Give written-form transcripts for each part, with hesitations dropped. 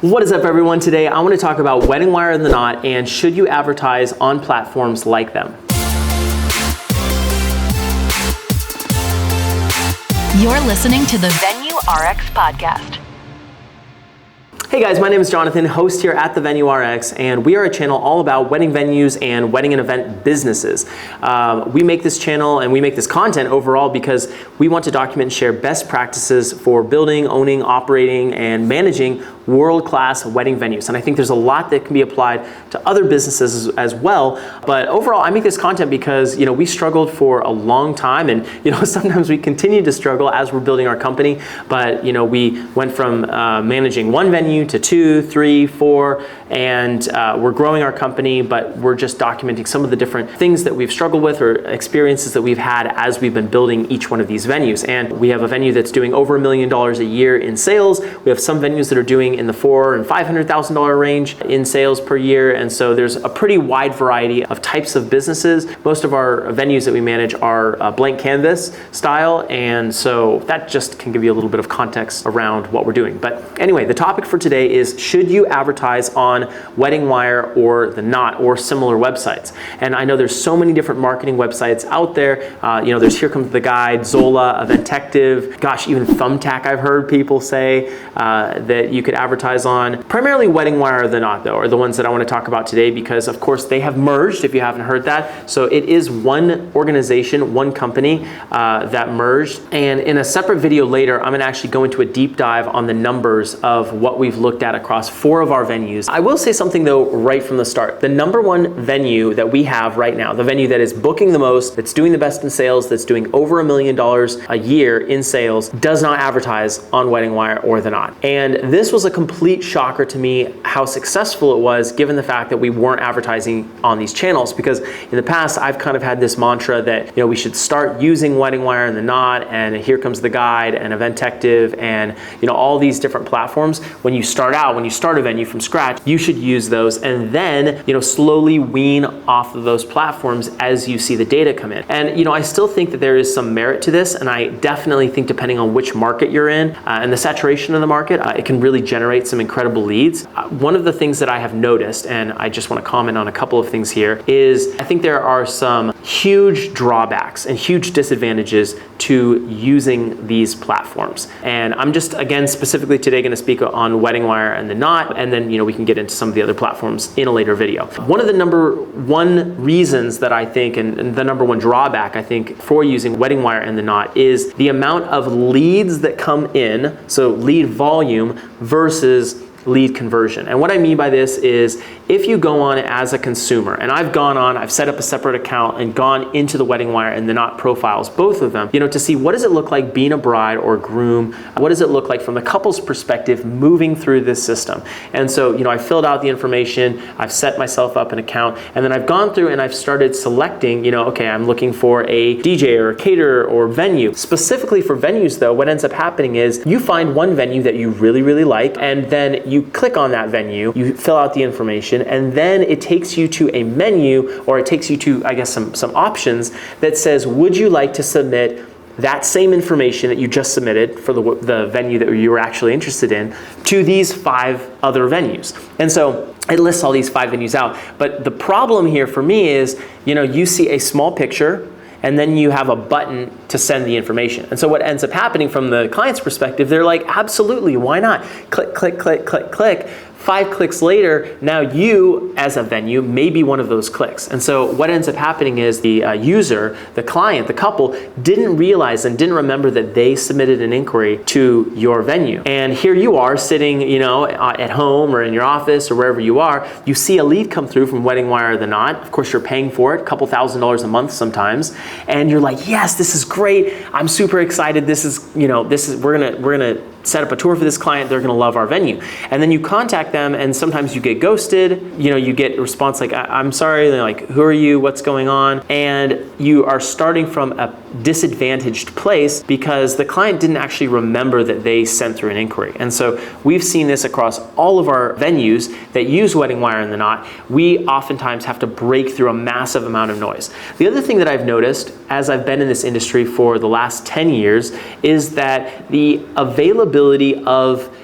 What is up, everyone? Today I want to talk about Wedding Wire and The Knot, and should you advertise on platforms like them. You're listening to the Venue RX podcast. Hey guys, my name is Jonathan, host here at the Venue RX, and we are a channel all about wedding venues and wedding and event businesses. We make this channel and we make this content overall because we want to document and share best practices for building, owning, operating, and managing world-class wedding venues. And I think there's a lot that can be applied to other businesses as well. But overall, I make this content because, we struggled for a long time, and, sometimes we continue to struggle as we're building our company. But, we went from managing one venue to 2, 3, 4, and we're growing our company, but we're just documenting some of the different things that we've struggled with or experiences that we've had as we've been building each one of these venues. And we have a venue that's doing over $1 million a year in sales. We have some venues that are doing in the $400,000 and $500,000 range in sales per year. And so there's a pretty wide variety of types of businesses. Most of our venues that we manage are blank canvas style. And so that just can give you a little bit of context around what we're doing. But anyway, the topic for today is, should you advertise on Wedding Wire or The Knot or similar websites? And I know there's so many different marketing websites out there. There's Here Comes the Guide, Zola, Eventective, gosh, even Thumbtack I've heard people say that you could advertise on. Primarily Wedding Wire or The Knot, though, are the ones that I want to talk about today because, of course, they have merged, if you haven't heard that. So it is one organization, one company that merged. And in a separate video later, I'm going to actually go into a deep dive on the numbers of what we've looked at across 4 of our venues. I will say something, though, right from the start. The number one venue that we have right now, the venue that is booking the most, that's doing the best in sales, that's doing over $1 million a year in sales, does not advertise on Wedding Wire or The Knot. And this was a complete shocker to me how successful it was, given the fact that we weren't advertising on these channels. Because in the past, I've kind of had this mantra that we should start using Wedding Wire and The Knot and Here Comes the Guide and Eventective and all these different platforms. When you start a venue from scratch, you should use those and then slowly wean off of those platforms as you see the data come in. And I still think that there is some merit to this, and I definitely think depending on which market you're in and the saturation of the market, it can really generate some incredible leads. One of the things that I have noticed, and I just want to comment on a couple of things here, is I think there are some huge drawbacks and huge disadvantages to using these platforms. And I'm just, again, specifically today going to speak on Wedding Wire and The Knot, and then we can get into some of the other platforms in a later video. One of the number one reasons that I think, and the number one drawback I think for using Wedding Wire and The Knot, is the amount of leads that come in, so lead volume versus lead conversion. And what I mean by this is, if you go on as a consumer, and I've set up a separate account and gone into the Wedding Wire and The Knot profiles, both of them, to see what does it look like being a bride or groom, what does it look like from the couple's perspective moving through this system. And so, I filled out the information, I've set myself up an account, and then I've gone through and I've started selecting, okay, I'm looking for a DJ or a caterer or venue. Specifically for venues though, what ends up happening is you find one venue that you really, really like, and then you click on that venue, you fill out the information, and then it takes you to a menu, or it takes you to, I guess, some options that says, would you like to submit that same information that you just submitted for the venue that you were actually interested in to these 5 other venues? And so it lists all these 5 venues out. But the problem here for me is, you see a small picture, and then you have a button to send the information. And so what ends up happening from the client's perspective, they're like, absolutely, why not? Click, click, click, click, click. 5 clicks later, now you, as a venue, may be one of those clicks. And so what ends up happening is the user, the client, the couple, didn't realize and didn't remember that they submitted an inquiry to your venue. And here you are sitting, at home or in your office or wherever you are, you see a lead come through from Wedding Wire or The Knot. Of course, you're paying for it, a couple $1,000s a month sometimes. And you're like, yes, this is great. I'm super excited. We're gonna set up a tour for this client. They're gonna love our venue. And then you contact them, and sometimes you get ghosted. You get a response like, I'm sorry. They're like, who are you? What's going on? And you are starting from a disadvantaged place because the client didn't actually remember that they sent through an inquiry. And so we've seen this across all of our venues that use Wedding Wire and The Knot. We oftentimes have to break through a massive amount of noise. The other thing that I've noticed as I've been in this industry for the last 10 years is that the availability of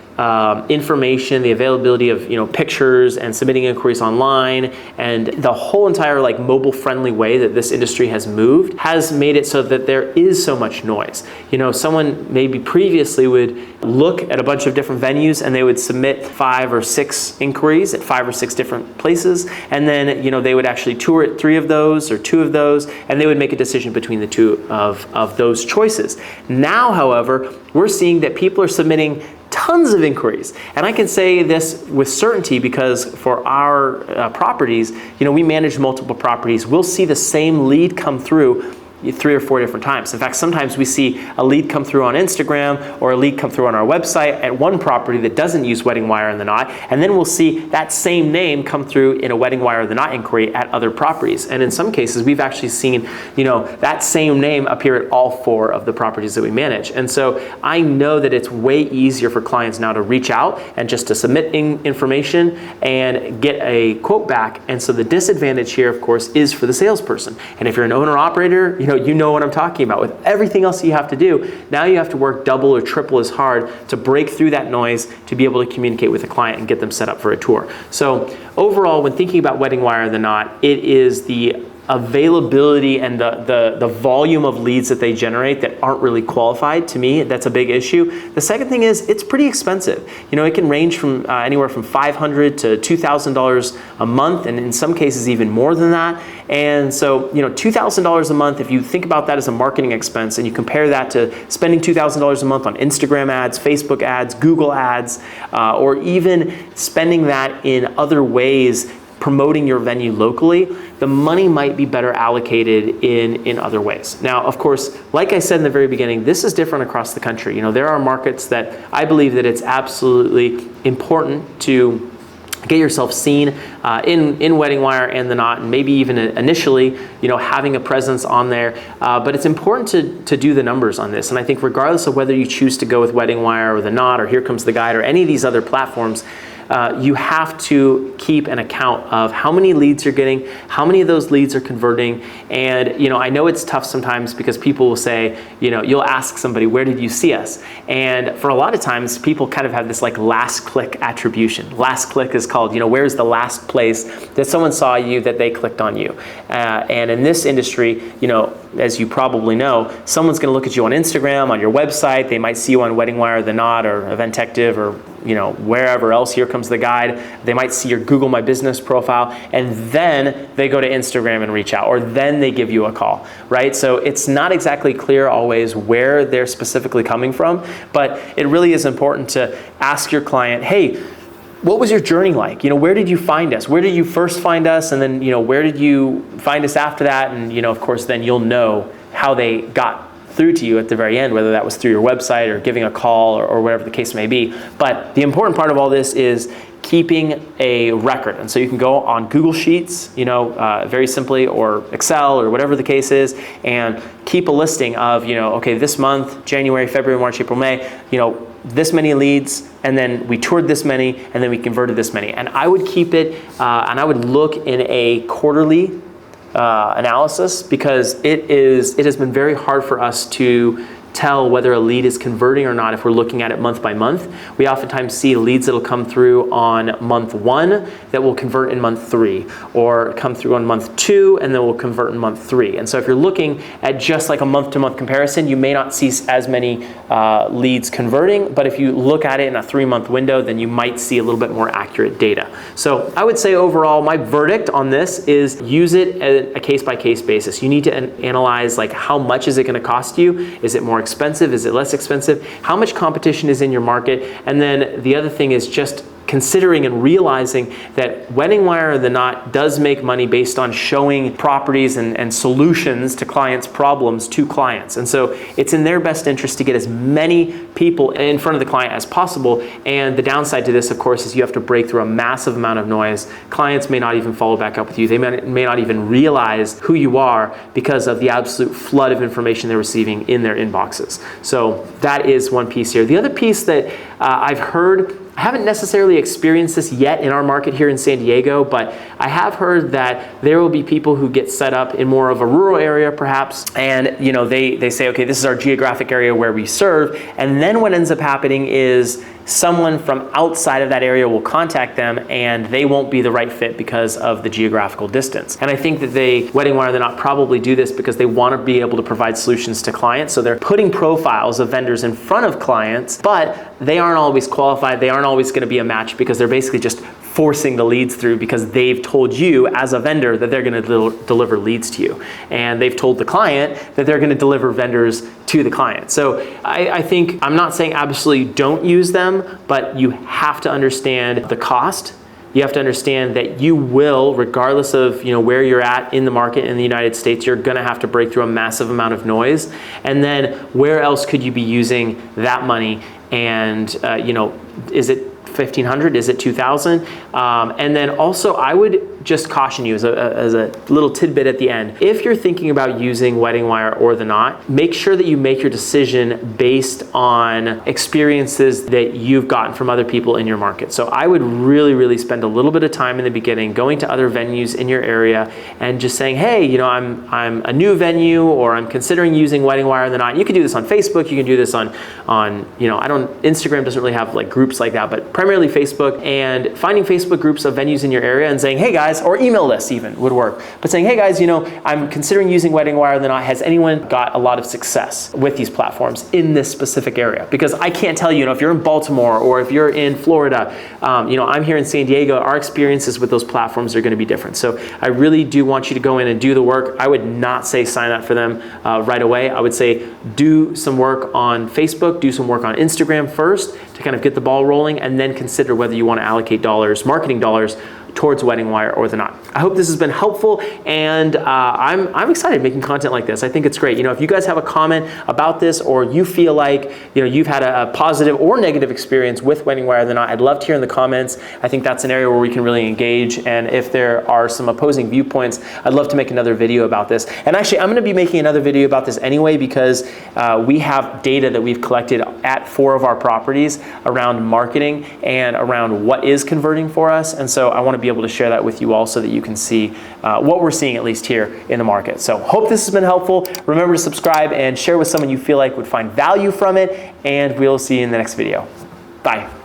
information, the availability of pictures and submitting inquiries online, and the whole entire like mobile-friendly way that this industry has moved has made it so that there is so much noise. Someone maybe previously would look at a bunch of different venues and they would submit 5 or 6 inquiries at 5 or 6 different places, and then they would actually tour at 3 of those or 2 of those, and they would make a decision between the 2 of those choices. Now, however, we're seeing that people are submitting tons of inquiries. And I can say this with certainty because for our properties, we manage multiple properties. We'll see the same lead come through 3 or 4 different times. In fact, sometimes we see a lead come through on Instagram or a lead come through on our website at one property that doesn't use Wedding Wire and the Knot, and then we'll see that same name come through in a Wedding Wire or the Knot inquiry at other properties. And in some cases, we've actually seen, that same name appear at all 4 of the properties that we manage. And so I know that it's way easier for clients now to reach out and just to submit information and get a quote back. And so the disadvantage here, of course, is for the salesperson. And if you're an owner operator, you know what I'm talking about. With everything else you have to do, now you have to work double or triple as hard to break through that noise to be able to communicate with a client and get them set up for a tour. So overall, when thinking about Wedding Wire and the Knot, it is the availability and the volume of leads that they generate that aren't really qualified. To me, that's a big issue. The second thing is it's pretty expensive. It can range from anywhere from $500 to $2,000 a month, and in some cases even more than that. And so, $2,000 a month, if you think about that as a marketing expense and you compare that to spending $2,000 a month on Instagram ads, Facebook ads, Google ads, or even spending that in other ways promoting your venue locally, the money might be better allocated in other ways. Now, of course, like I said in the very beginning, this is different across the country. There are markets that I believe that it's absolutely important to get yourself seen in Wedding Wire and the Knot, and maybe even initially, having a presence on there. But it's important to do the numbers on this. And I think regardless of whether you choose to go with Wedding Wire or the Knot or Here Comes the Guide or any of these other platforms, you have to keep an account of how many leads you're getting, how many of those leads are converting. And I know it's tough sometimes because people will say, you'll ask somebody, where did you see us? And for a lot of times, people kind of have this like last click attribution. Last click is called, where's the last place that someone saw you that they clicked on you? And in this industry, as you probably know, someone's going to look at you on Instagram, on your website. They might see you on Wedding Wire, the Knot, or Eventective, or wherever else. Here Comes the Guide. They might see your Google My Business profile, and then they go to Instagram and reach out, or then they give you a call, right? So it's not exactly clear always where they're specifically coming from, but it really is important to ask your client, hey, what was your journey like? Where did you find us? Where did you first find us? And then, where did you find us after that? And, of course, then you'll know how they got through to you at the very end, whether that was through your website or giving a call or whatever the case may be. But the important part of all this is keeping a record. And so you can go on Google Sheets, very simply, or Excel, or whatever the case is, and keep a listing of, okay, this month, January, February, March, April, May, this many leads, and then we toured this many, and then we converted this many. And I would keep it, and I would look in a quarterly analysis, because it has been very hard for us to tell whether a lead is converting or not if we're looking at it month by month. We oftentimes see leads that'll come through on month 1 that will convert in month 3, or come through on month 2 and then will convert in month 3. And so if you're looking at just like a month-to-month comparison, you may not see as many leads converting, but if you look at it in a 3-month window, then you might see a little bit more accurate data. So I would say overall, my verdict on this is use it at a case-by-case basis. You need to analyze like how much is it going to cost you? Is it more expensive? Is it less expensive? How much competition is in your market? And then the other thing is just considering and realizing that Wedding Wire or the Knot does make money based on showing properties and solutions to clients' problems to clients. And so it's in their best interest to get as many people in front of the client as possible. And the downside to this, of course, is you have to break through a massive amount of noise. Clients may not even follow back up with you. They may not even realize who you are because of the absolute flood of information they're receiving in their inboxes. So that is one piece here. The other piece that I've heard, I haven't necessarily experienced this yet in our market here in San Diego, but I have heard that there will be people who get set up in more of a rural area perhaps, and they say, okay, this is our geographic area where we serve, and then what ends up happening is someone from outside of that area will contact them and they won't be the right fit because of the geographical distance. And I think that Wedding Wire, they're not probably do this because they want to be able to provide solutions to clients. So they're putting profiles of vendors in front of clients, but they aren't always qualified. They aren't always going to be a match because they're basically just forcing the leads through because they've told you as a vendor that they're going to deliver leads to you. And they've told the client that they're going to deliver vendors to the client. So I think, I'm not saying absolutely don't use them, but you have to understand the cost. You have to understand that you will, regardless of where you're at in the market in the United States, you're gonna have to break through a massive amount of noise. And then where else could you be using that money? And is it $1,500? Is it $2,000? And then also, I would just caution you as a little tidbit at the end. If you're thinking about using Wedding Wire or not, make sure that you make your decision based on experiences that you've gotten from other people in your market. So I would really, really spend a little bit of time in the beginning going to other venues in your area and just saying, hey, I'm a new venue, or I'm considering using Wedding Wire or not. You can do this on Facebook. You can do this on Instagram doesn't really have like groups like that, but primarily Facebook, and finding Facebook groups of venues in your area and saying, hey guys, or email lists even would work. But saying, hey guys, I'm considering using Wedding Wire or not. Has anyone got a lot of success with these platforms in this specific area? Because I can't tell you, if you're in Baltimore or if you're in Florida, I'm here in San Diego, our experiences with those platforms are going to be different. So I really do want you to go in and do the work. I would not say sign up for them right away. I would say do some work on Facebook, do some work on Instagram first to kind of get the ball rolling, and then consider whether you want to allocate marketing dollars towards Wedding Wire or not. I hope this has been helpful, and I'm excited making content like this. I think it's great. If you guys have a comment about this, or you feel like you've had a positive or negative experience with Wedding Wire or not, I'd love to hear in the comments. I think that's an area where we can really engage, and if there are some opposing viewpoints, I'd love to make another video about this. And actually, I'm going to be making another video about this anyway, because we have data that we've collected at 4 of our properties around marketing and around what is converting for us, and so I want to be able to share that with you all so that you can see what we're seeing, at least here in the market. So hope this has been helpful. Remember to subscribe and share with someone you feel like would find value from it, and we'll see you in the next video. Bye.